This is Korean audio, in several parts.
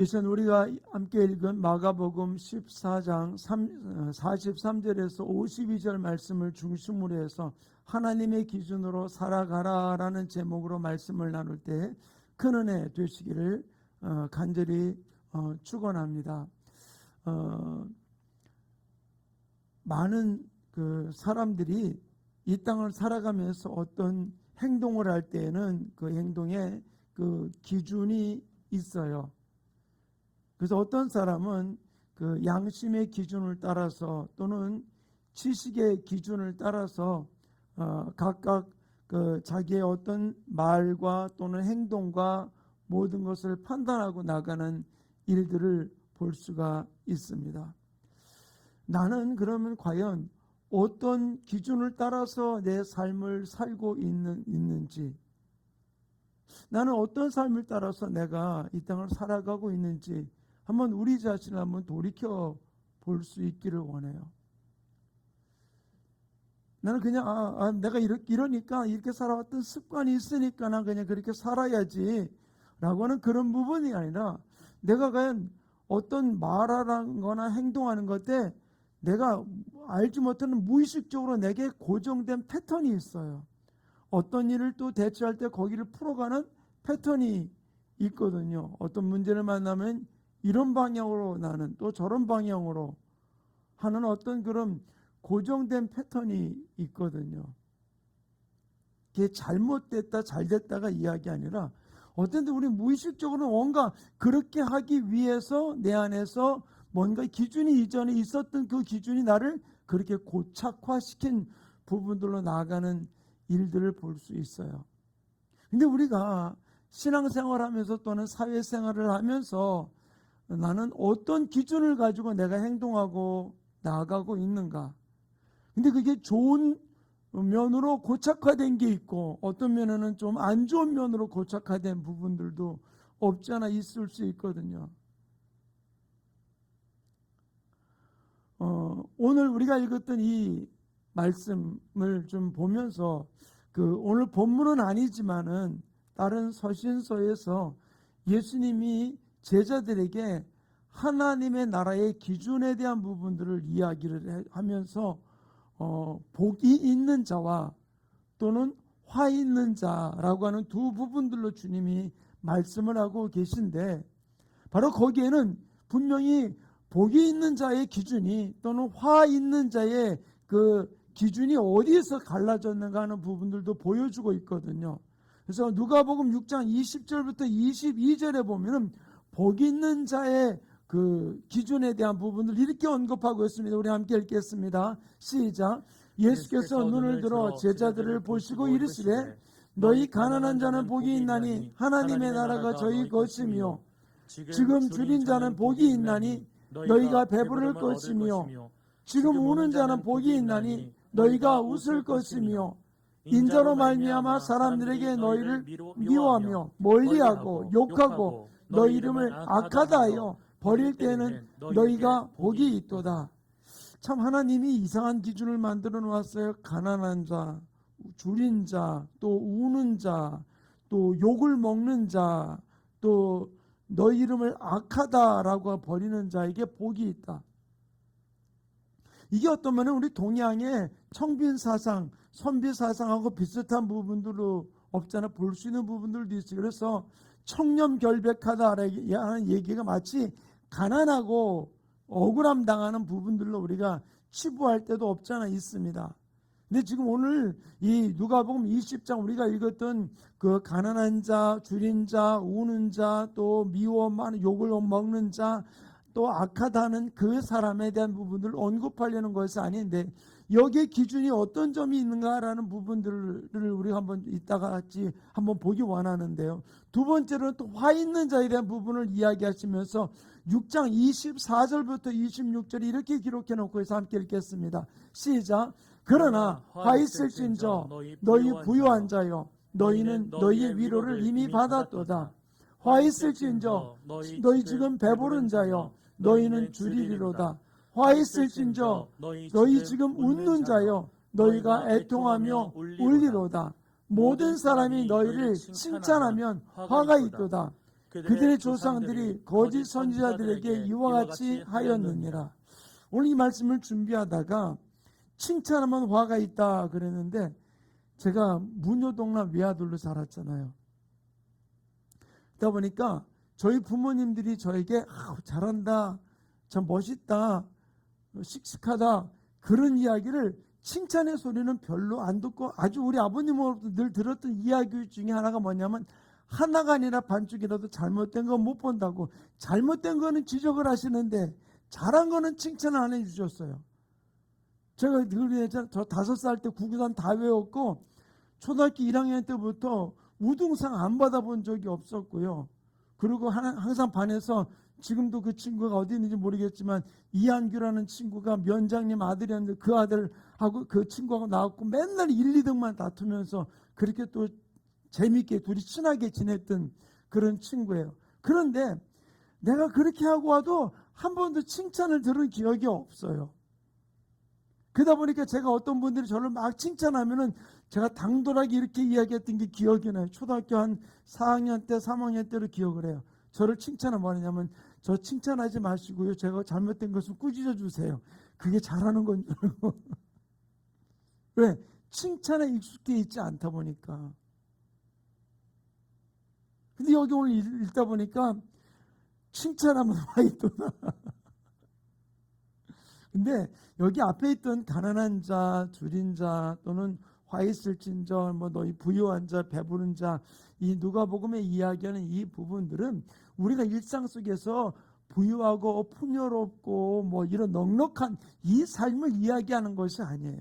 이전 우리가 함께 읽은 마가복음 14장 43절에서 52절 말씀을 중심으로 해서 하나님의 기준으로 살아가라라는 제목으로 말씀을 나눌 때 큰 은혜 되시기를 간절히 축원합니다. 많은 그 사람들이 이 땅을 살아가면서 어떤 행동을 할 때에는 그 행동에 그 기준이 있어요. 그래서 어떤 사람은 그 양심의 기준을 따라서 또는 지식의 기준을 따라서 각각 그 자기의 어떤 말과 또는 행동과 모든 것을 판단하고 나가는 일들을 볼 수가 있습니다. 나는 그러면 과연 어떤 기준을 따라서 내 삶을 살고 있는지, 나는 어떤 삶을 따라서 내가 이 땅을 살아가고 있는지 한번 우리 자신을 한번 돌이켜 볼 수 있기를 원해요. 나는 그냥 내가 이러니까 이렇게 살아왔던 습관이 있으니까 난 그냥 그렇게 살아야지 라고 하는 그런 부분이 아니라 내가 과연 어떤 말하는 거나 행동하는 것에 내가 알지 못하는 무의식적으로 내게 고정된 패턴이 있어요. 어떤 일을 또 대처할 때 거기를 풀어가는 패턴이 있거든요. 어떤 문제를 만나면 이런 방향으로 나는 또 저런 방향으로 하는 어떤 그런 고정된 패턴이 있거든요. 그게 잘못됐다 잘됐다가 이야기 아니라 어떤 때 우리 무의식적으로 뭔가 그렇게 하기 위해서 내 안에서 뭔가 기준이 이전에 있었던 그 기준이 나를 그렇게 고착화시킨 부분들로 나아가는 일들을 볼 수 있어요. 근데 우리가 신앙생활을 하면서 또는 사회생활을 하면서 나는 어떤 기준을 가지고 내가 행동하고 나아가고 있는가? 근데 그게 좋은 면으로 고착화된 게 있고 어떤 면에는 좀 안 좋은 면으로 고착화된 부분들도 없지 않아 있을 수 있거든요. 오늘 우리가 읽었던 이 말씀을 좀 보면서 그 오늘 본문은 아니지만은 다른 서신서에서 예수님이 제자들에게 하나님의 나라의 기준에 대한 부분들을 이야기를 하면서 복이 있는 자와 또는 화 있는 자라고 하는 두 부분들로 주님이 말씀을 하고 계신데 바로 거기에는 분명히 복이 있는 자의 기준이 또는 화 있는 자의 그 기준이 어디에서 갈라졌는가 하는 부분들도 보여주고 있거든요. 그래서 누가복음 6장 20절부터 22절에 보면은 복 있는 자의 그 기준에 대한 부분을 이렇게 언급하고 있습니다. 우리 함께 읽겠습니다. 시작. 예수께서 눈을 들어 제자들을 보시고 이르시되 너희 가난한 자는 복이 있나니 하나님의 나라가 저희 것이며 지금 줄인 자는 복이 있나니 너희가 배부를 것이며 지금 우는 자는 복이 있나니 너희가 웃을 것이며 인자로 말미암아 사람들에게 너희를 미워하며 멀리하고 욕하고 너희 이름을 악하다 하여 버릴 때에는 너희가 복이 있도다. 참 하나님이 이상한 기준을 만들어 놓았어요. 가난한 자, 줄인 자, 또 우는 자, 또 욕을 먹는 자, 또 너희 이름을 악하다라고 버리는 자에게 복이 있다. 이게 어떤 면은 우리 동양의 청빈사상, 선비사상하고 비슷한 부분들로 없잖아. 볼 수 있는 부분들도 있어요. 그래서 청렴결백하다라는 얘기가 마치 가난하고 억울함 당하는 부분들로 우리가 치부할 때도 없잖아 있습니다. 근데 지금 오늘 이 누가복음 20장 우리가 읽었던 그 가난한 자, 줄인 자, 우는 자, 또 미워하는 욕을 먹는 자, 또 악하다는 그 사람에 대한 부분들을 언급하려는 것이 아닌데 여기에 기준이 어떤 점이 있는가라는 부분들을 우리가 한번 이따가 같이 한번 보기 원하는데요. 두 번째로는 또 화 있는 자에 대한 부분을 이야기하시면서 6장 24절부터 26절 이렇게 기록해 놓고 해서 함께 읽겠습니다. 시작. 그러나 화 있을진저 너희 부유한 자여 너희는 너희의 위로를 이미 받았도다. 화 있을진저 너희 지금 배부른 자여 너희는 줄이리로다. 화 있을진저 너희 지금 웃는 자여 너희가 애통하며 울리로다. 모든 사람이 너희를 칭찬하면 화가 있도다. 그들의 조상들이 거짓 선지자들에게 이와 같이 하였느니라. 오늘 이 말씀을 준비하다가 칭찬하면 화가 있다 그랬는데, 제가 문효동락 외아들로 자랐잖아요. 그러다 보니까 저희 부모님들이 저에게 잘한다, 참 멋있다, 씩씩하다, 그런 이야기를, 칭찬의 소리는 별로 안 듣고, 아주 우리 아버님으로부터 늘 들었던 이야기 중에 하나가 뭐냐면, 하나가 아니라 반쪽이라도 잘못된 거 못 본다고. 잘못된 거는 지적을 하시는데 잘한 거는 칭찬을 안 해주셨어요. 제가 저 5살 때 국어산 다 외웠고, 초등학교 1학년 때부터 우등상 안 받아본 적이 없었고요. 그리고 항상 반에서, 지금도 그 친구가 어디 있는지 모르겠지만 이한규라는 친구가 면장님 아들이었는데, 그 아들하고 그 친구하고 나왔고 맨날 1, 2등만 다투면서 그렇게 또 재미있게 둘이 친하게 지냈던 그런 친구예요. 그런데 내가 그렇게 하고 와도 한 번도 칭찬을 들은 기억이 없어요. 그러다 보니까 제가, 어떤 분들이 저를 막 칭찬하면은 제가 당돌하게 이렇게 이야기했던 게 기억이 나요. 초등학교 한 4학년 때, 3학년 때로 기억을 해요. 저를 칭찬하면 뭐냐면, 저 칭찬하지 마시고요, 제가 잘못된 것을 꾸짖어 주세요. 그게 잘하는 건 줄 알고. 왜? 칭찬에 익숙해 있지 않다 보니까. 근데 여기 오늘 읽다 보니까 칭찬하면 화이 또 나. 근데 여기 앞에 있던 가난한 자, 줄인 자, 또는 화 있을진저, 너희 부유한 자, 배부른 자, 이 누가복음에 이야기하는 이 부분들은 우리가 일상 속에서 부유하고 풍요롭고 이런 넉넉한 이 삶을 이야기하는 것이 아니에요.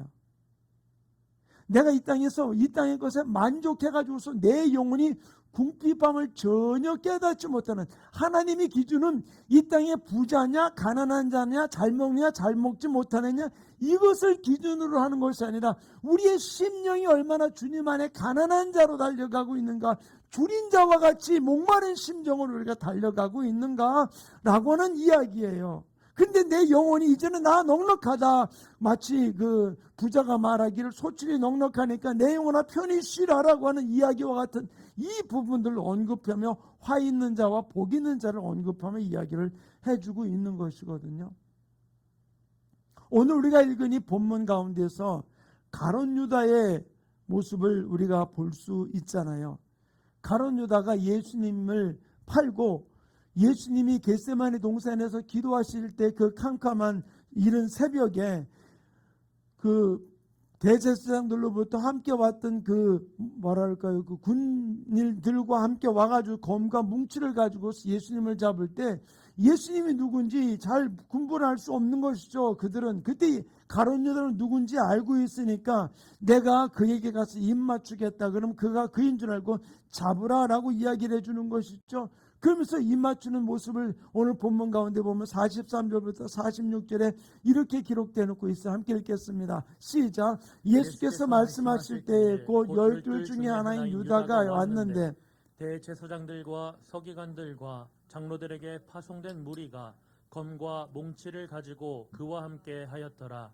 내가 이 땅의 것에 만족해가지고서 내 영혼이 궁핍함을 전혀 깨닫지 못하는, 하나님의 기준은 이 땅에 부자냐 가난한 자냐, 잘 먹냐 잘 먹지 못하느냐, 이것을 기준으로 하는 것이 아니라 우리의 심령이 얼마나 주님 안에 가난한 자로 달려가고 있는가, 줄인 자와 같이 목마른 심정으로 우리가 달려가고 있는가라고 하는 이야기예요. 근데 내 영혼이 이제는 나 넉넉하다, 마치 그 부자가 말하기를 소출이 넉넉하니까 내 영혼아 편히 쉬라라고 하는 이야기와 같은 이 부분들을 언급하며 화 있는 자와 복 있는 자를 언급하며 이야기를 해주고 있는 것이거든요. 오늘 우리가 읽은 이 본문 가운데서 가룟 유다의 모습을 우리가 볼 수 있잖아요. 가룟 유다가 예수님을 팔고, 예수님이 겟세마네 동산에서 기도하실 때 그 캄캄한 이른 새벽에 그 대제사장들로부터 함께 왔던 그 군인들과 함께 와가지고 검과 뭉치를 가지고 예수님을 잡을 때, 예수님이 누군지 잘 분별할 수 없는 것이죠. 그들은 그때 가룟 유다는 누군지 알고 있으니까, 내가 그에게 가서 입 맞추겠다 그러면 그가 그인 줄 알고 잡으라라고 이야기를 해주는 것이죠. 그러면서 입 맞추는 모습을 오늘 본문 가운데 보면 43절부터 46절에 이렇게 기록되어 놓고 있어요. 함께 읽겠습니다. 시작. 예수께서 말씀하실 때에 곧 12 중에 하나인 유다가 왔는데, 대제사장들과 서기관들과 장로들에게 파송된 무리가 검과 몽치를 가지고 그와 함께 하였더라.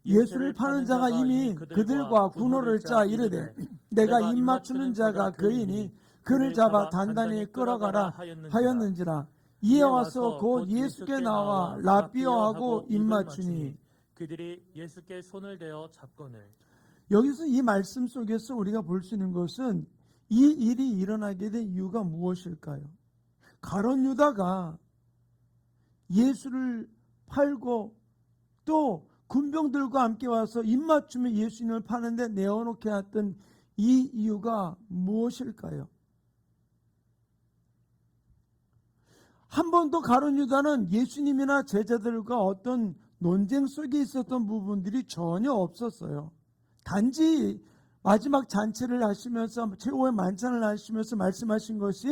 예수를 파는 자가 이미 그들과 군호를 짜 이르되, 내가 입 맞추는 자가 그이니 그를 잡아 단단히 끌어가라 하였는지라. 이에 와서 곧 예수께 나와 라삐어하고 입 맞추니. 그들이 예수께 손을 대어 잡거늘. 여기서 이 말씀 속에서 우리가 볼 수 있는 것은, 이 일이 일어나게 된 이유가 무엇일까요? 가룟 유다가 예수를 팔고 또 군병들과 함께 와서 입 맞추며 예수님을 파는데 내어놓게 했던 이 이유가 무엇일까요? 한 번도 가룟 유다는 예수님이나 제자들과 어떤 논쟁 속에 있었던 부분들이 전혀 없었어요. 단지 마지막 잔치를 하시면서, 최후의 만찬을 하시면서 말씀하신 것이,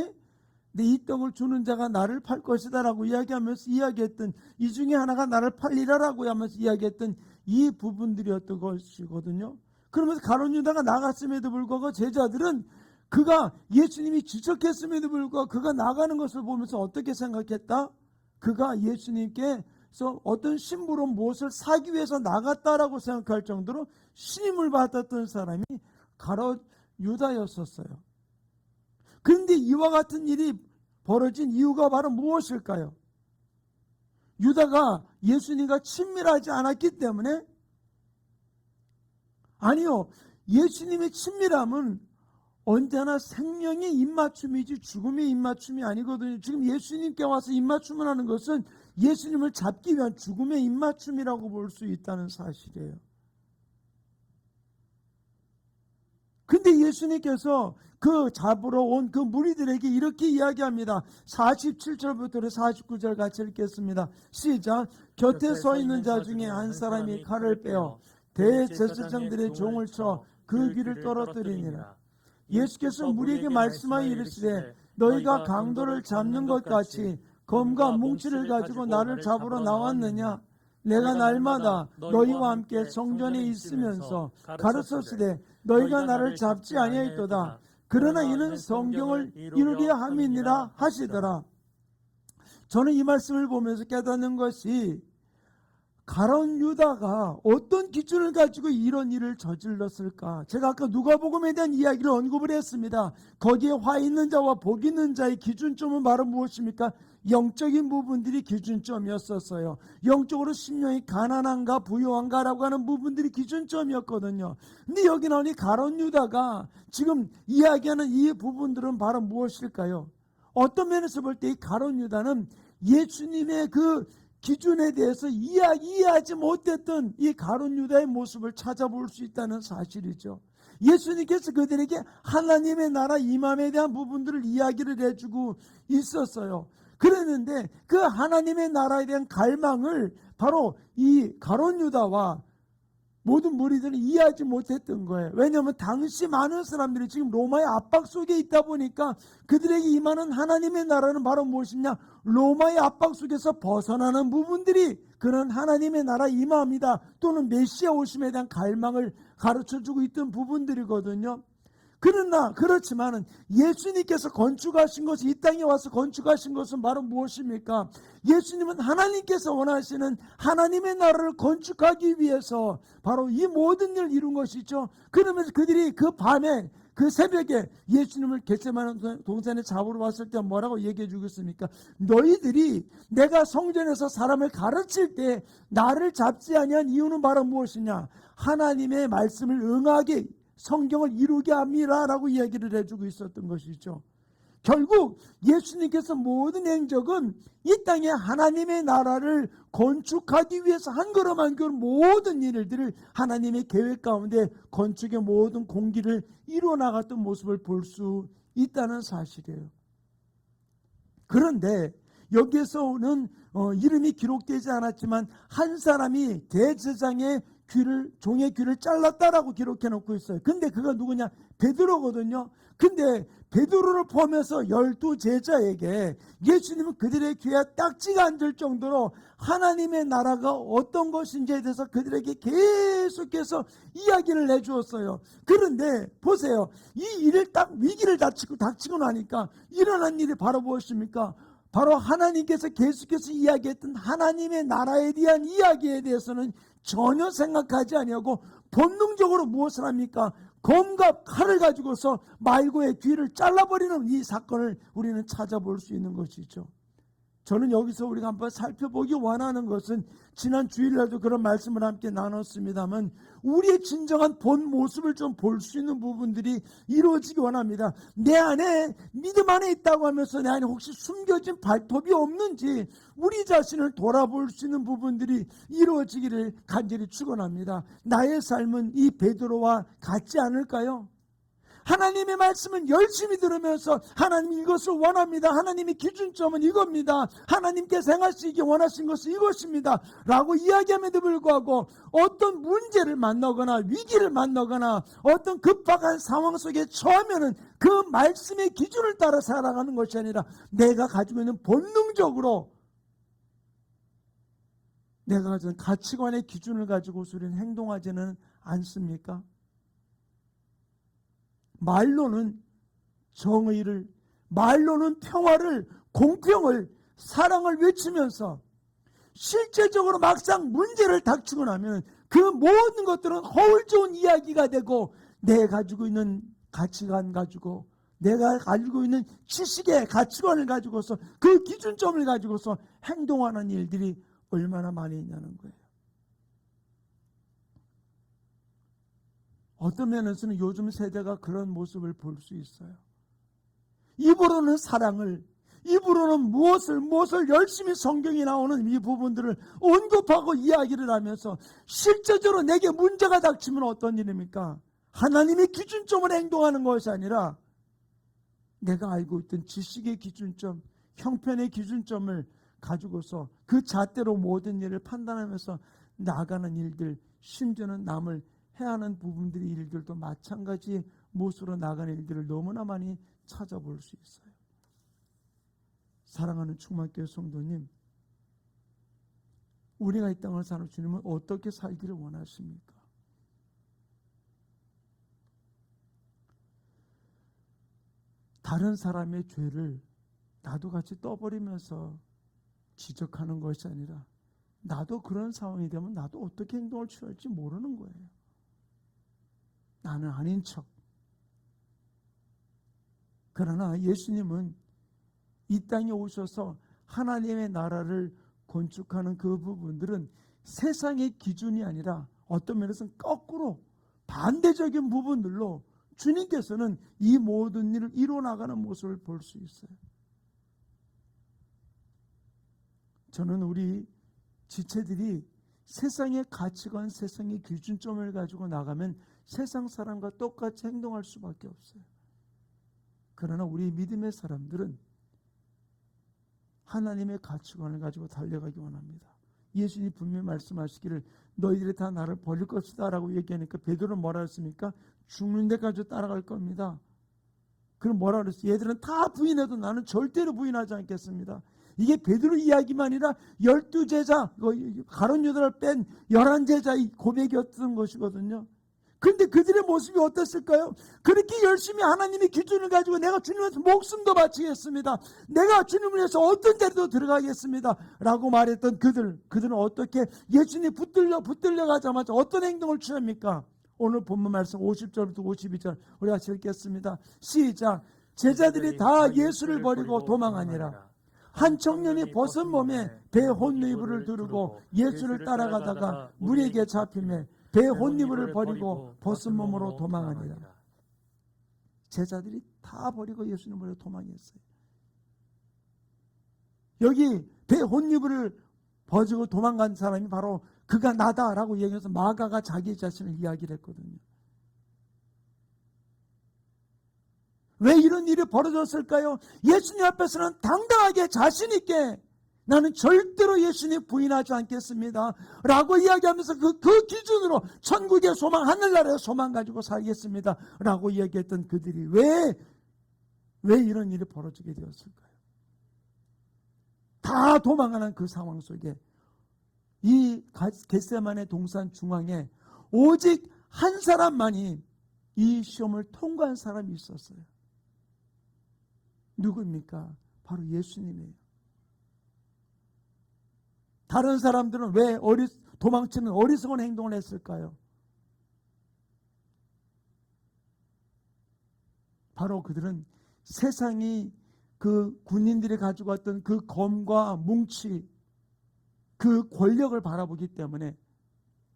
내 이 떡을 주는 자가 나를 팔 것이다 라고 이야기하면서 이야기했던, 이 중에 하나가 나를 팔리라 라고 하면서 이야기했던 이 부분들이었던 것이거든요. 그러면서 가룟 유다가 나갔음에도 불구하고 제자들은 그가, 예수님이 지적했음에도 불구하고 그가 나가는 것을 보면서 어떻게 생각했다? 그가 예수님께서 어떤 신부로 무엇을 사기 위해서 나갔다라고 생각할 정도로 신임을 받았던 사람이 가룟 유다였었어요. 그런데 이와 같은 일이 벌어진 이유가 바로 무엇일까요? 유다가 예수님과 친밀하지 않았기 때문에? 아니요. 예수님의 친밀함은 언제나 생명의 입맞춤이지 죽음의 입맞춤이 아니거든요. 지금 예수님께 와서 입맞춤을 하는 것은 예수님을 잡기 위한 죽음의 입맞춤이라고 볼 수 있다는 사실이에요. 근데 예수님께서 그 잡으러 온 그 무리들에게 이렇게 이야기합니다. 47절부터 49절 같이 읽겠습니다. 시작. 곁에 서 있는 자 중에 한 사람이 칼을 빼어 대제사장들의 종을 쳐 그 귀를 떨어뜨리니라. 예수께서 무리에게 말씀하여 이르시되 너희가 강도를 잡는 것 같이 검과 뭉치를 가지고 나를 잡으러 나왔느냐? 내가 날마다 너희와 함께 성전에 있으면서 가르쳤으되 너희가 나를 잡지 아니하였도다. 그러나 이는 성경을 이루게 함이니라 하시더라. 저는 이 말씀을 보면서 깨닫는 것이 가룟 유다가 어떤 기준을 가지고 이런 일을 저질렀을까? 제가 아까 누가복음에 대한 이야기를 언급을 했습니다. 거기에 화 있는 자와 복 있는 자의 기준점은 바로 무엇입니까? 영적인 부분들이 기준점이었었어요. 영적으로 심령이 가난한가 부유한가라고 하는 부분들이 기준점이었거든요. 근데 여기 나오니 가룟 유다가 지금 이야기하는 이 부분들은 바로 무엇일까요? 어떤 면에서 볼 때 이 가룟 유다는 예수님의 그 기준에 대해서 이해하지 못했던 이 가룟 유다의 모습을 찾아볼 수 있다는 사실이죠. 예수님께서 그들에게 하나님의 나라 임함에 대한 부분들을 이야기를 해주고 있었어요. 그랬는데 그 하나님의 나라에 대한 갈망을 바로 이 가룟 유다와 모든 무리들은 이해하지 못했던 거예요. 왜냐하면 당시 많은 사람들이 지금 로마의 압박 속에 있다 보니까 그들에게 임하는 하나님의 나라는 바로 무엇이냐? 로마의 압박 속에서 벗어나는 부분들이 그런 하나님의 나라 임함이다 또는 메시아 오심에 대한 갈망을 가르쳐주고 있던 부분들이거든요. 그러나 그렇지만은 예수님께서 건축하신 것이 이 땅에 와서 건축하신 것은 바로 무엇입니까? 예수님은 하나님께서 원하시는 하나님의 나라를 건축하기 위해서 바로 이 모든 일을 이룬 것이죠. 그러면서 그들이 그 밤에 그 새벽에 예수님을 겟세마네 동산에 잡으러 왔을 때 뭐라고 얘기해 주겠습니까? 너희들이 내가 성전에서 사람을 가르칠 때 나를 잡지 아니한 이유는 바로 무엇이냐? 하나님의 말씀을 응하게 성경을 이루게 함이라라고 이야기를 해주고 있었던 것이죠. 결국 예수님께서 모든 행적은 이 땅에 하나님의 나라를 건축하기 위해서 한 걸음 한 걸음 모든 일들을 하나님의 계획 가운데 건축의 모든 공기를 이루어나갔던 모습을 볼 수 있다는 사실이에요. 그런데 여기에서는 이름이 기록되지 않았지만 한 사람이 대제사장의 종의 귀를 잘랐다라고 기록해 놓고 있어요. 근데 그가 누구냐? 베드로거든요. 근데 베드로를 포함해서 12제자에게 예수님은 그들의 귀에 딱지가 앉을 정도로 하나님의 나라가 어떤 것인지에 대해서 그들에게 계속해서 이야기를 해주었어요. 그런데 보세요. 이 일을 딱 위기를 닥치고 나니까 일어난 일이 바로 무엇입니까? 바로 하나님께서 계속해서 이야기했던 하나님의 나라에 대한 이야기에 대해서는 전혀 생각하지 아니하고 본능적으로 무엇을 합니까? 검과 칼을 가지고서 말고의 귀를 잘라버리는 이 사건을 우리는 찾아볼 수 있는 것이죠. 저는 여기서 우리가 한번 살펴보기 원하는 것은 지난 주일날도 그런 말씀을 함께 나눴습니다만 우리의 진정한 본 모습을 좀 볼 수 있는 부분들이 이루어지기 원합니다. 내 안에 믿음 안에 있다고 하면서 내 안에 혹시 숨겨진 발톱이 없는지 우리 자신을 돌아볼 수 있는 부분들이 이루어지기를 간절히 축원합니다. 나의 삶은 이 베드로와 같지 않을까요? 하나님의 말씀은 열심히 들으면서 하나님 이것을 원합니다. 하나님의 기준점은 이겁니다. 하나님께서 행하시기 원하신 것은 이것입니다. 라고 이야기함에도 불구하고 어떤 문제를 만나거나 위기를 만나거나 어떤 급박한 상황 속에 처하면은 그 말씀의 기준을 따라 살아가는 것이 아니라 내가 가지고 있는 본능적으로 내가 가진 가치관의 기준을 가지고 우리는 행동하지는 않습니까? 말로는 정의를, 말로는 평화를, 공평을, 사랑을 외치면서 실제적으로 막상 문제를 닥치고 나면 그 모든 것들은 허울 좋은 이야기가 되고 내 가지고 있는 가치관 가지고 내가 가지고 있는 지식의 가치관을 가지고서 그 기준점을 가지고서 행동하는 일들이 얼마나 많이 있냐는 거예요. 어떤 면에서는 요즘 세대가 그런 모습을 볼 수 있어요. 입으로는 사랑을, 입으로는 무엇을 열심히 성경에 나오는 이 부분들을 언급하고 이야기를 하면서 실제적으로 내게 문제가 닥치면 어떤 일입니까? 하나님의 기준점을 행동하는 것이 아니라 내가 알고 있던 지식의 기준점, 형편의 기준점을 가지고서 그 잣대로 모든 일을 판단하면서 나가는 일들, 심지어는 남을 해하는 부분들의 일들도 마찬가지 모습으로 나가는 일들을 너무나 많이 찾아볼 수 있어요. 사랑하는 충만교회 성도님, 우리가 이 땅을 사는 주님은 어떻게 살기를 원하십니까? 다른 사람의 죄를 나도 같이 떠버리면서 지적하는 것이 아니라 나도 그런 상황이 되면 나도 어떻게 행동을 취할지 모르는 거예요. 나는 아닌 척. 그러나 예수님은 이 땅에 오셔서 하나님의 나라를 건축하는 그 부분들은 세상의 기준이 아니라 어떤 면에서는 거꾸로 반대적인 부분들로 주님께서는 이 모든 일을 이루어나가는 모습을 볼 수 있어요. 저는 우리 지체들이 세상의 가치관, 세상의 기준점을 가지고 나가면 세상 사람과 똑같이 행동할 수밖에 없어요. 그러나 우리 믿음의 사람들은 하나님의 가치관을 가지고 달려가기 원합니다. 예수님이 분명히 말씀하시기를 너희들이 다 나를 버릴 것이다 라고 얘기하니까 베드로는 뭐라 했습니까? 죽는 데까지 따라갈 겁니다. 그럼 뭐라 그랬어요? 얘들은 다 부인해도 나는 절대로 부인하지 않겠습니다. 이게 베드로 이야기만 아니라 12제자, 가룟 유다를 뺀 11제자의 고백이었던 것이거든요. 근데 그들의 모습이 어땠을까요? 그렇게 열심히 하나님의 기준을 가지고 내가 주님에서 목숨도 바치겠습니다. 내가 주님을 위해서 어떤 자리도 들어가겠습니다. 라고 말했던 그들은 어떻게 예수님이 붙들려 가자마자 어떤 행동을 취합니까? 오늘 본문 말씀 50절부터 52절 우리가 읽겠습니다. 시작. 제자들이 다 예수를 버리고 도망하니라. 한 청년이 벗은 몸에 배 혼이불을 두르고 예수를 따라가다가 무리에게 잡히매 배 혼이불을 버리고 벗은 몸으로 도망하니라. 제자들이 다 버리고 예수님을 버리고 도망했어요. 여기 배 혼이불을 버리고 도망간 사람이 바로 그가 나다라고 얘기해서 마가가 자기 자신을 이야기를 했거든요. 왜 이런 일이 벌어졌을까요? 예수님 앞에서는 당당하게 자신 있게 나는 절대로 예수님 부인하지 않겠습니다 라고 이야기하면서 그 기준으로 천국의 소망, 하늘나라의 소망 가지고 살겠습니다 라고 이야기했던 그들이 왜 이런 일이 벌어지게 되었을까요? 다 도망가는 그 상황 속에 이 겟세마네 동산 중앙에 오직 한 사람만이 이 시험을 통과한 사람이 있었어요. 누구입니까? 바로 예수님이에요. 다른 사람들은 왜 도망치는 어리석은 행동을 했을까요? 바로 그들은 세상이 그 군인들이 가지고 왔던 그 검과 뭉치, 그 권력을 바라보기 때문에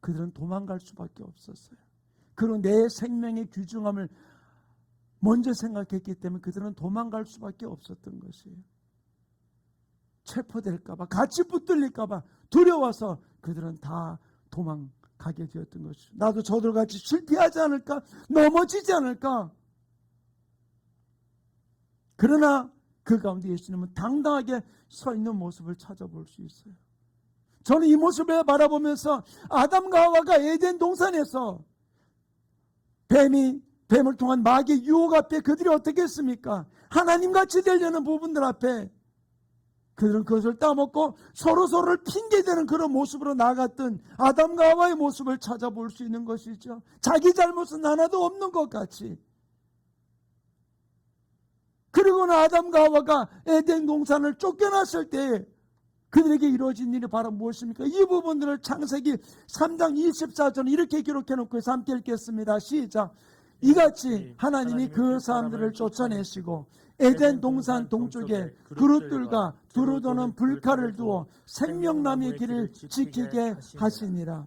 그들은 도망갈 수밖에 없었어요. 그리고 내 생명의 귀중함을 먼저 생각했기 때문에 그들은 도망갈 수밖에 없었던 것이에요. 체포될까봐, 같이 붙들릴까봐 두려워서 그들은 다 도망가게 되었던 것이죠. 나도 저들같이 실패하지 않을까? 넘어지지 않을까? 그러나 그 가운데 예수님은 당당하게 서 있는 모습을 찾아볼 수 있어요. 저는 이 모습을 바라보면서 아담과 하와가 에덴 동산에서 뱀을 통한 마귀의 유혹 앞에 그들이 어떻게 했습니까? 하나님같이 되려는 부분들 앞에 그들은 그것을 따먹고 서로서로를 핑계대는 그런 모습으로 나갔던 아담과 하와의 모습을 찾아볼 수 있는 것이죠. 자기 잘못은 하나도 없는 것 같이. 그리고는 아담과 하와가 에덴 동산을 쫓겨났을 때 그들에게 이루어진 일이 바로 무엇입니까? 이 부분들을 창세기 3장 24절 이렇게 기록해 놓고 함께 읽겠습니다. 시작. 이같이 하나님이 그 사람들을 쫓아내시고 에덴 동산 동쪽에 그릇들과 두루도는 불칼을 두어 생명나무의 길을 지키게 하시니라.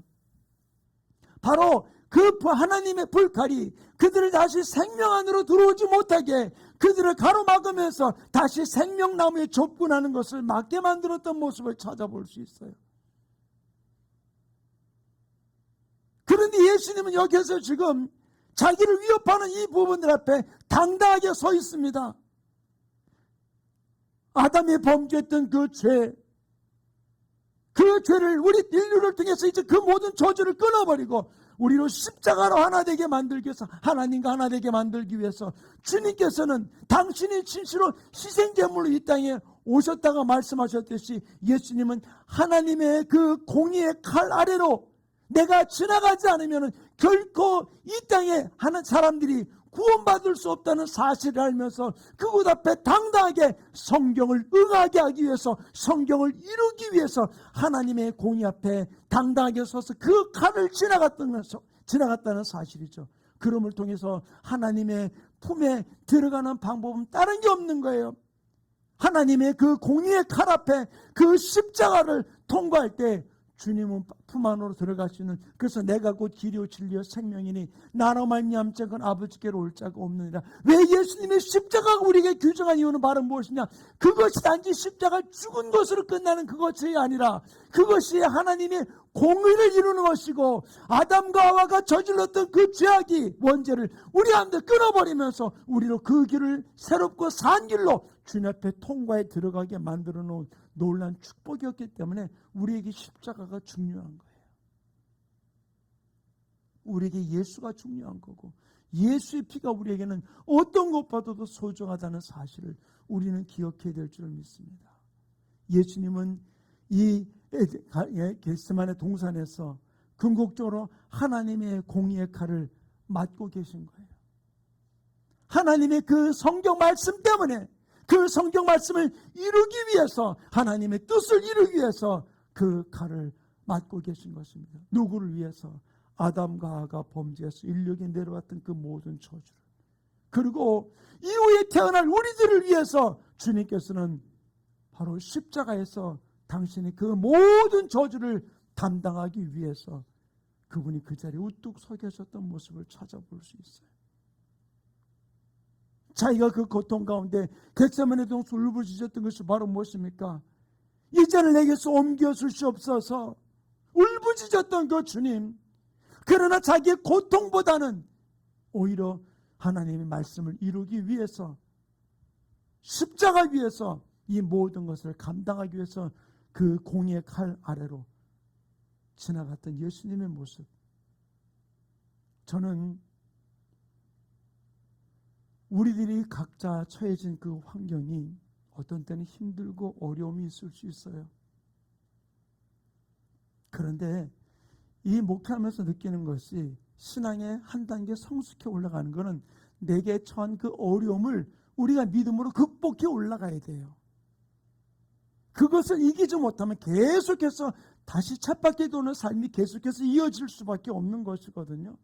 바로 그 하나님의 불칼이 그들을 다시 생명 안으로 들어오지 못하게 그들을 가로막으면서 다시 생명나무에 접근하는 것을 막게 만들었던 모습을 찾아볼 수 있어요. 그런데 예수님은 여기서 지금 자기를 위협하는 이 부분들 앞에 당당하게 서 있습니다. 아담이 범죄했던 그 죄를 우리 인류를 통해서 이제 그 모든 저주를 끊어버리고 우리로 십자가로 하나 되게 만들기 위해서, 하나님과 하나 되게 만들기 위해서 주님께서는 당신이 진실로 희생제물로 이 땅에 오셨다가 말씀하셨듯이 예수님은 하나님의 그 공의의 칼 아래로 내가 지나가지 않으면 결코 이 땅에 하는 사람들이 구원받을 수 없다는 사실을 알면서 그곳 앞에 당당하게 성경을 응하게 하기 위해서, 성경을 이루기 위해서 하나님의 공의 앞에 당당하게 서서 그 칼을 지나갔다는 사실이죠. 그럼을 통해서 하나님의 품에 들어가는 방법은 다른 게 없는 거예요. 하나님의 그 공의의 칼 앞에 그 십자가를 통과할 때 주님은 품 안으로 들어갈 수 있는, 그래서 내가 곧 길이요 진리요 생명이니 나로 말미암 자는 아버지께로 올 자가 없느니라. 왜 예수님의 십자가가 우리에게 규정한 이유는 바로 무엇이냐? 그것이 단지 십자가 죽은 것으로 끝나는 그것이 아니라 그것이 하나님의 공의를 이루는 것이고 아담과 하와가 저질렀던 그 죄악이 원죄를 우리 한테 끊어버리면서 우리로 그 길을 새롭고 산 길로 주님 앞에 통과에 들어가게 만들어 놓은 놀라운 축복이었기 때문에 우리에게 십자가가 중요한 거예요. 우리에게 예수가 중요한 거고 예수의 피가 우리에게는 어떤 것보다도 소중하다는 사실을 우리는 기억해야 될 줄 믿습니다. 예수님은 이 겟세마네 동산에서 궁극적으로 하나님의 공의의 칼을 맞고 계신 거예요. 하나님의 그 성경 말씀 때문에, 그 성경 말씀을 이루기 위해서, 하나님의 뜻을 이루기 위해서 그 칼을 맞고 계신 것입니다. 누구를 위해서? 아담과 하와가 범죄해서 인류에게 내려왔던 그 모든 저주를, 그리고 이후에 태어날 우리들을 위해서 주님께서는 바로 십자가에서 당신이 그 모든 저주를 담당하기 위해서 그분이 그 자리에 우뚝 서 계셨던 모습을 찾아볼 수 있어요. 자기가 그 고통 가운데 겟세마네 동산 울부짖었던 것이 바로 무엇입니까? 이 잔을 내게서 옮겨 주시옵소서 울부짖었던 그 주님. 그러나 자기의 고통보다는 오히려 하나님의 말씀을 이루기 위해서, 십자가 위해서 이 모든 것을 감당하기 위해서 그 공의의 칼 아래로 지나갔던 예수님의 모습. 저는 우리들이 각자 처해진 그 환경이 어떤 때는 힘들고 어려움이 있을 수 있어요. 그런데 이 목회하면서 느끼는 것이 신앙의 한 단계 성숙해 올라가는 것은 내게 처한 그 어려움을 우리가 믿음으로 극복해 올라가야 돼요. 그것을 이기지 못하면 계속해서 다시 쳇바퀴 도는 삶이 계속해서 이어질 수밖에 없는 것이거든요.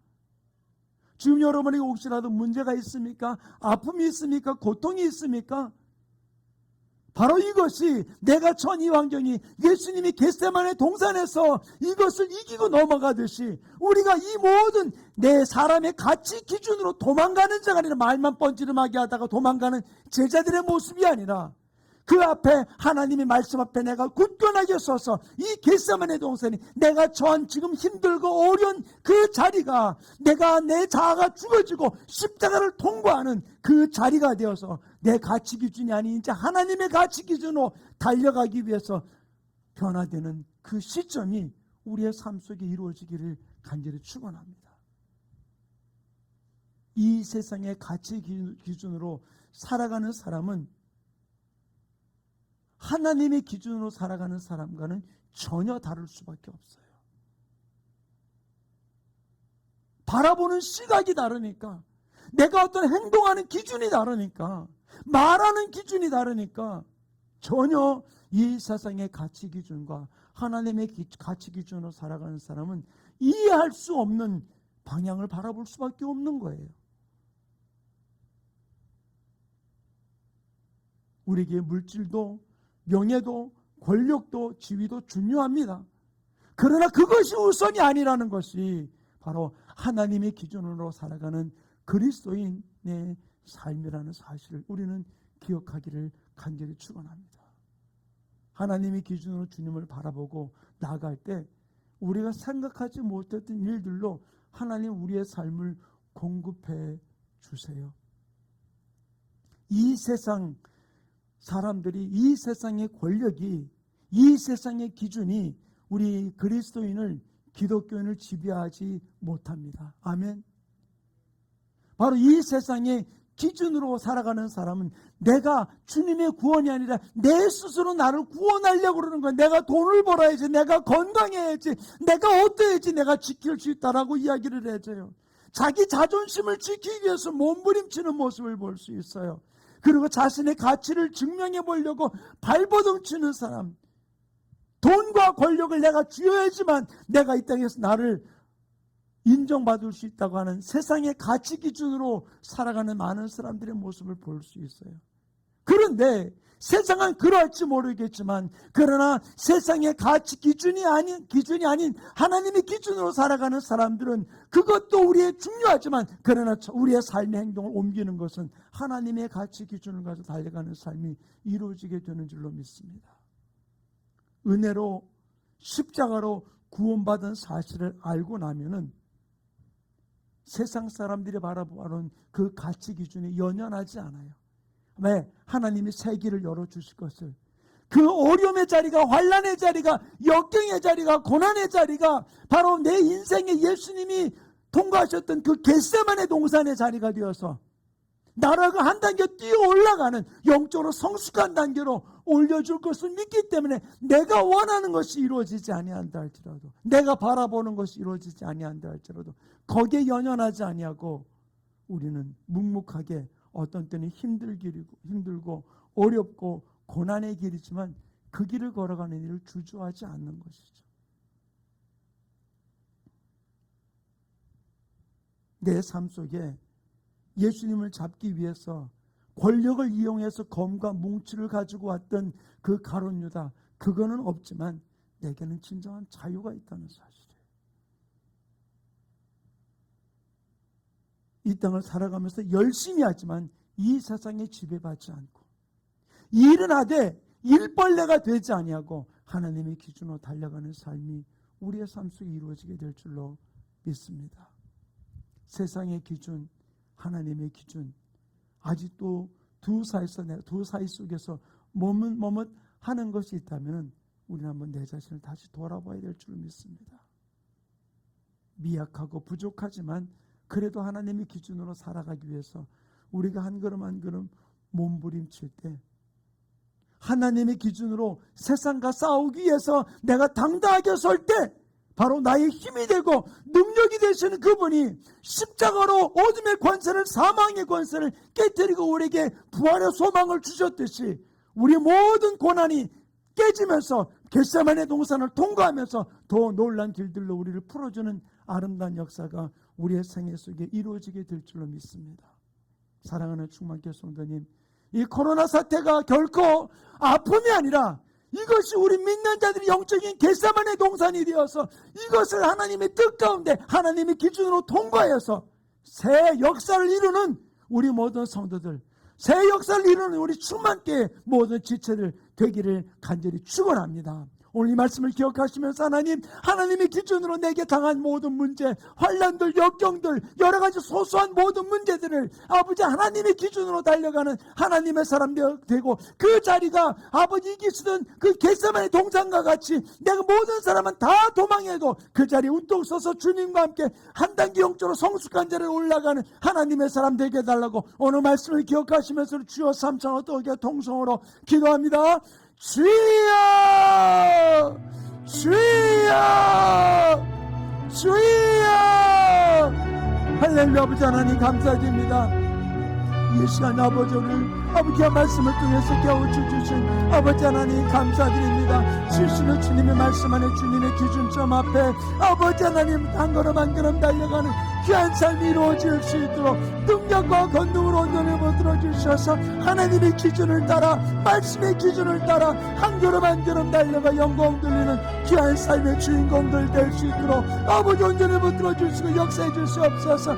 지금 여러분에게 혹시라도 문제가 있습니까? 아픔이 있습니까? 고통이 있습니까? 바로 이것이 내가 처한 이 환경이 예수님이 겟세마네 동산에서 이것을 이기고 넘어가듯이 우리가 이 모든 내 사람의 가치 기준으로 도망가는 자가 아니라 말만 뻔지름하게 하다가 도망가는 제자들의 모습이 아니라 그 앞에 하나님의 말씀 앞에 내가 굳건하게 서서 이 겟세마네 동산이 내가 처한 지금 힘들고 어려운 그 자리가 내가 내 자아가 죽어지고 십자가를 통과하는 그 자리가 되어서 내 가치 기준이 아닌 이제 하나님의 가치 기준으로 달려가기 위해서 변화되는 그 시점이 우리의 삶 속에 이루어지기를 간절히 축원합니다. 이 세상의 가치 기준으로 살아가는 사람은 하나님의 기준으로 살아가는 사람과는 전혀 다를 수밖에 없어요. 바라보는 시각이 다르니까, 내가 어떤 행동하는 기준이 다르니까, 말하는 기준이 다르니까 전혀 이 세상의 가치 기준과 하나님의 가치 기준으로 살아가는 사람은 이해할 수 없는 방향을 바라볼 수밖에 없는 거예요. 우리에게 물질도 명예도 권력도 지위도 중요합니다. 그러나 그것이 우선이 아니라는 것이 바로 하나님의 기준으로 살아가는 그리스도인의 삶이라는 사실을 우리는 기억하기를 간절히 축원합니다. 하나님의 기준으로 주님을 바라보고 나아갈 때 우리가 생각하지 못했던 일들로 하나님 우리의 삶을 공급해 주세요. 이 세상 사람들이, 이 세상의 권력이, 이 세상의 기준이 우리 그리스도인을, 기독교인을 지배하지 못합니다. 아멘. 바로 이 세상의 기준으로 살아가는 사람은 내가 주님의 구원이 아니라 내 스스로 나를 구원하려고 그러는 거야. 내가 돈을 벌어야지, 내가 건강해야지, 내가 어떠해야지 내가 지킬 수 있다라고 이야기를 해줘요. 자기 자존심을 지키기 위해서 몸부림치는 모습을 볼 수 있어요. 그리고 자신의 가치를 증명해 보려고 발버둥 치는 사람, 돈과 권력을 내가 쥐어야지만 내가 이 땅에서 나를 인정받을 수 있다고 하는 세상의 가치 기준으로 살아가는 많은 사람들의 모습을 볼 수 있어요. 그런데 세상은 그럴지 모르겠지만, 그러나 세상의 가치 기준이 아닌 하나님의 기준으로 살아가는 사람들은 그것도 우리의 중요하지만, 그러나 우리의 삶의 행동을 옮기는 것은 하나님의 가치 기준을 가지고 달려가는 삶이 이루어지게 되는 줄로 믿습니다. 은혜로 십자가로 구원받은 사실을 알고 나면은 세상 사람들이 바라보는 그 가치 기준이 연연하지 않아요. 왜? 하나님이 새 길을 열어주실 것을, 그 어려움의 자리가, 환난의 자리가, 역경의 자리가, 고난의 자리가 바로 내 인생에 예수님이 통과하셨던 그 겟세마네 동산의 자리가 되어서 나라가 한 단계 뛰어 올라가는, 영적으로 성숙한 단계로 올려줄 것을 믿기 때문에 내가 원하는 것이 이루어지지 아니한다 할지라도, 내가 바라보는 것이 이루어지지 아니한다 할지라도 거기에 연연하지 아니하고 우리는 묵묵하게, 어떤 때는 힘들고 어렵고 고난의 길이지만 그 길을 걸어가는 일을 주저하지 않는 것이죠. 내 삶 속에 예수님을 잡기 위해서 권력을 이용해서 검과 뭉치를 가지고 왔던 그 가룟 유다, 그거는 없지만 내게는 진정한 자유가 있다는 사실이에요. 이 땅을 살아가면서 열심히 하지만 이 세상에 지배받지 않고, 일은 하되 일벌레가 되지 아니하고 하나님의 기준으로 달려가는 삶이 우리의 삶 속에 이루어지게 될 줄로 믿습니다. 세상의 기준, 하나님의 기준, 아직도 두 사이 속에서 머뭇하는 것이 있다면 우리는 한번 내 자신을 다시 돌아봐야 될 줄 믿습니다. 미약하고 부족하지만 그래도 하나님의 기준으로 살아가기 위해서 우리가 한 걸음 한 걸음 몸부림칠 때, 하나님의 기준으로 세상과 싸우기 위해서 내가 당당하게 설 때 바로 나의 힘이 되고 능력이 되시는 그분이 십자가로 어둠의 권세를, 사망의 권세를 깨뜨리고 우리에게 부활의 소망을 주셨듯이 우리 모든 고난이 깨지면서 겟세마네 동산을 통과하면서 더 놀란 길들로 우리를 풀어주는 아름다운 역사가 우리의 생애 속에 이루어지게 될 줄로 믿습니다. 사랑하는 충만교회 성도님, 이 코로나 사태가 결코 아픔이 아니라 이것이 우리 믿는 자들이 영적인 겟세마네 동산이 되어서 이것을 하나님의 뜻 가운데 하나님의 기준으로 통과해서 새 역사를 이루는 우리 모든 성도들, 새 역사를 이루는 우리 충만교회 모든 지체들 되기를 간절히 축원합니다. 오늘 이 말씀을 기억하시면서 하나님의 기준으로 내게 당한 모든 문제, 환난들, 역경들, 여러 가지 소소한 모든 문제들을 아버지 하나님의 기준으로 달려가는 하나님의 사람 되고, 그 자리가 아버지 이기시던 그 겟세마네 동산과 같이 내가 모든 사람은 다 도망해도 그 자리에 우뚝 서서 주님과 함께 한 단계 영적으로 성숙한 자리에 올라가는 하나님의 사람 되게 해달라고 오늘 말씀을 기억하시면서 주여 삼창 어떻게 통성으로 기도합니다. 주여, 주여, 주여. 할렐루야. 아버지 하나님 감사드립니다. 이 시간 아버지의 말씀을 통해서 깨우쳐 주신 아버지 하나님 감사드립니다. 주시는 주님의 말씀 안에 주님의 기준점 앞에 아버지 하나님 한 걸음 한 걸음 달려가는 귀한 삶이 이루어질 수 있도록 능력과 권능으로 온전히 붙들어 주셔서 하나님의 기준을 따라 말씀의 기준을 따라 한 걸음 한 걸음 달려가 영광 돌리는 귀한 삶의 주인공들 될 수 있도록 아버지 온전히 붙들어 주시고 역사해 주시옵소서.